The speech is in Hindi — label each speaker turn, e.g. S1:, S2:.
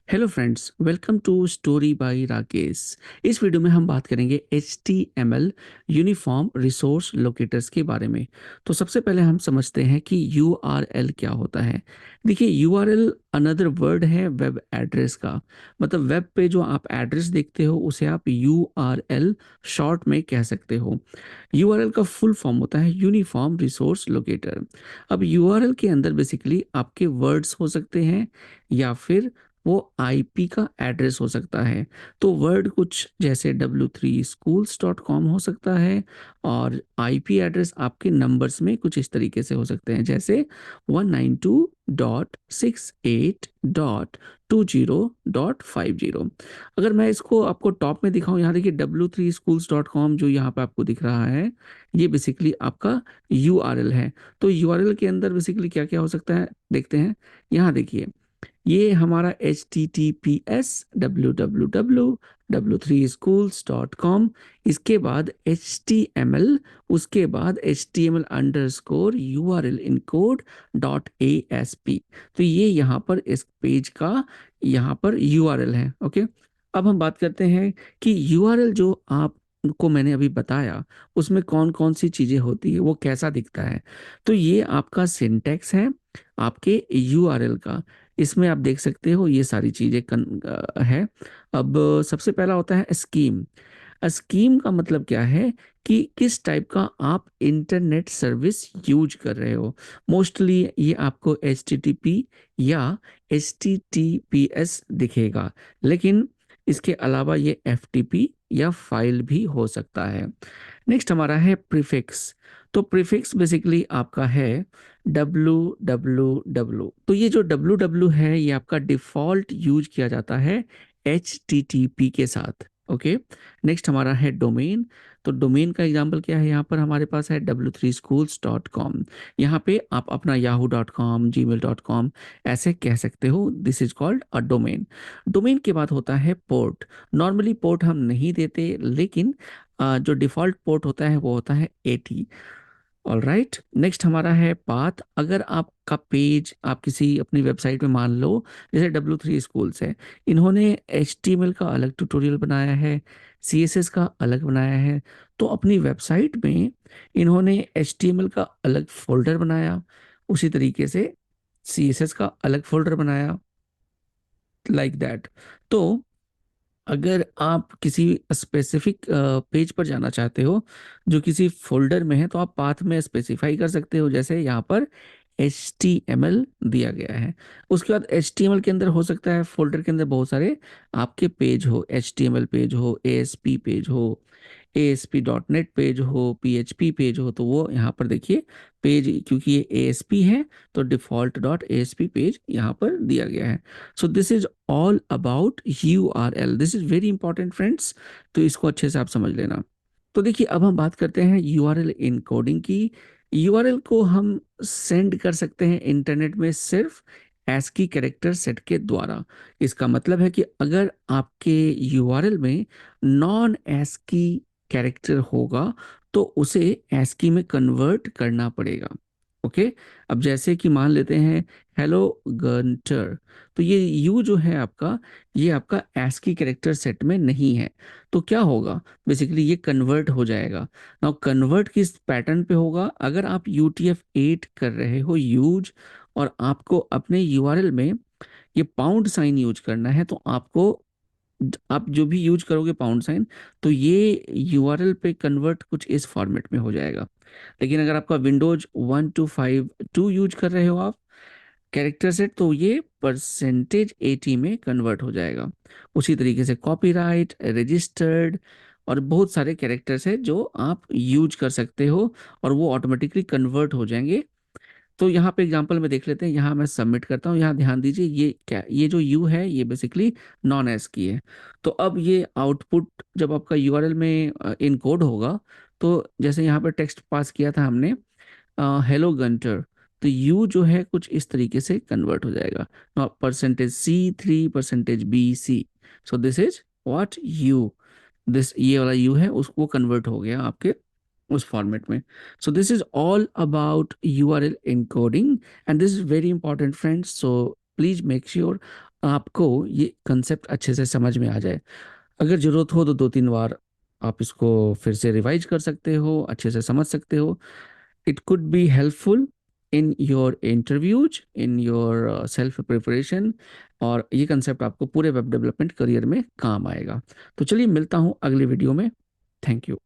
S1: Hello friends, welcome to story by Rakesh. इस वीडियो में हम बात करेंगे HTML यूनिफॉर्म रिसोर्स लोकेटर्स के बारे में। तो सबसे पहले हम समझते हैं कि URL क्या होता है। देखिए, URL अनदर वर्ड है वेब एड्रेस का। मतलब वेब पे जो आप एड्रेस देखते हो उसे आप URL शॉर्ट में कह सकते हो। URL का फुल फॉर्म होता है यूनिफॉर्म रिसोर्स लोकेटर। अब URL के अंदर बेसिकली आपके वर्ड्स हो सकते हैं या फिर वो आईपी का एड्रेस हो सकता है। तो वर्ड कुछ जैसे w3schools.com हो सकता है और आईपी एड्रेस आपके नंबर्स में कुछ इस तरीके से हो सकते हैं, जैसे 192.68.20.50। अगर मैं इसको आपको टॉप में दिखाऊं, यहाँ देखिए w3schools.com जो यहाँ पे आपको दिख रहा है, ये बेसिकली आपका यूआरएल है। तो यूआरएल के अंदर बेसिकली क्या क्या हो सकता है देखते हैं। यहाँ देखिए, ये हमारा https://www.w3schools.com, इसके बाद HTML, उसके बाद HTML_URL_encode.asp। तो ये यहाँ पर इस पेज का यहाँ पर URL है। ओके, अब हम बात करते हैं कि URL जो आपको मैंने अभी बताया उसमें कौन कौन सी चीजें होती है, वो कैसा दिखता है। तो ये आपका सिंटैक्स है आपके URL का। इसमें आप देख सकते हो ये सारी चीजें है। अब सबसे पहला होता है स्कीम। स्कीम का मतलब क्या है कि किस टाइप का आप इंटरनेट सर्विस यूज कर रहे हो। मोस्टली ये आपको HTTP या HTTPS दिखेगा, लेकिन इसके अलावा ये FTP या फाइल भी हो सकता है। नेक्स्ट हमारा है प्रीफिक्स। तो प्रीफिक्स बेसिकली आपका है www। तो ये जो www है ये आपका डिफॉल्ट यूज किया जाता है HTTP के साथ। ओके, नेक्स्ट हमारा है डोमेन। तो डोमेन का एग्जांपल क्या है, यहाँ पर हमारे पास है w3schools.com। यहाँ पे आप अपना yahoo.com, gmail.com ऐसे कह सकते हो। This is called a domain. Domain के बाद होता है पोर्ट। नॉर्मली पोर्ट हम नहीं देते, लेकिन जो डिफॉल्ट पोर्ट होता है वो होता है 80। ऑल राइट, नेक्स्ट हमारा है पाथ। अगर आपका पेज आप किसी अपनी वेबसाइट में मान लो, जैसे W3 schools है, इन्होंने HTML का अलग ट्यूटोरियल बनाया है, CSS का अलग बनाया है। तो अपनी वेबसाइट में इन्होंने HTML का अलग फोल्डर बनाया, उसी तरीके से CSS का अलग फोल्डर बनाया, लाइक दैट। तो अगर आप किसी स्पेसिफिक पेज पर जाना चाहते हो जो किसी फोल्डर में है, तो आप पाथ में स्पेसिफाई कर सकते हो, जैसे यहाँ पर HTML दिया गया है। उसके बाद HTML के अंदर हो सकता है फोल्डर के अंदर बहुत सारे आपके पेज हो, HTML पेज हो, ASP पेज हो, ASP.NET पेज हो, PHP पेज हो। तो वो यहाँ पर देखिए पेज, क्योंकि ये ASP है तो default.asp पेज यहाँ पर दिया गया है। So this is all about URL। This is very important friends, तो इसको अच्छे से आप समझ लेना। तो देखिए, अब हम बात करते हैं URL इनकोडिंग की। URL को हम सेंड कर सकते हैं इंटरनेट में सिर्फ ASCII कैरेक्टर सेट के द्वारा। इसका मतलब है कि अगर आपके URL में नॉन ASCII कैरेक्टर होगा तो उसे ASCII में कन्वर्ट करना पड़ेगा। ओके, अब जैसे कि मान लेते हैं हेलो गंटर, तो ये यू जो है आपका, ये आपका ASCII कैरेक्टर सेट में नहीं है। तो क्या होगा, बेसिकली ये कन्वर्ट हो जाएगा। नाउ कन्वर्ट किस पैटर्न पे होगा, अगर आप UTF-8 कर रहे हो यूज और आपको अपने URL में ये पाउंड साइन यूज करना है, तो आपको आप जो भी यूज करोगे पाउंड साइन, तो ये URL पे कन्वर्ट कुछ इस फॉर्मेट में हो जाएगा। लेकिन अगर आपका विंडोज 1252 यूज कर रहे हो आप कैरेक्टर सेट, तो ये %80 में कन्वर्ट हो जाएगा। उसी तरीके से कॉपीराइट, रजिस्टर्ड और बहुत सारे कैरेक्टर्स है जो आप यूज कर सकते हो और वो ऑटोमेटिकली कन्वर्ट हो जाएंगे। तो यहाँ पे एग्जांपल में देख लेते हैं। यहाँ मैं सबमिट करता हूँ, यहाँ ध्यान दीजिए ये क्या, ये जो यू है ये बेसिकली नॉन एस की है। तो अब ये आउटपुट जब आपका URL में इनकोड होगा, तो जैसे यहाँ पे टेक्स्ट पास किया था हमने हेलो गंटर, तो यू जो है कुछ इस तरीके से कन्वर्ट हो जाएगा। %C3 %BC। So this is what you, this ये वाला यू है उसको कन्वर्ट हो गया आपके उस फॉर्मेट में। So this is all about URL encoding, and this is very important friends, so please make sure आपको ये कंसेप्ट अच्छे से समझ में आ जाए। अगर ज़रूरत हो तो 2-3 बार आप इसको फिर से रिवाइज कर सकते हो, अच्छे से समझ सकते हो। It could be helpful in your interviews, in your self preparation, और ये कंसेप्ट आपको पूरे वेब डेवलपमेंट करियर में काम आएगा। तो चलिए मिलता हूँ अगले वीडियो में। Thank you.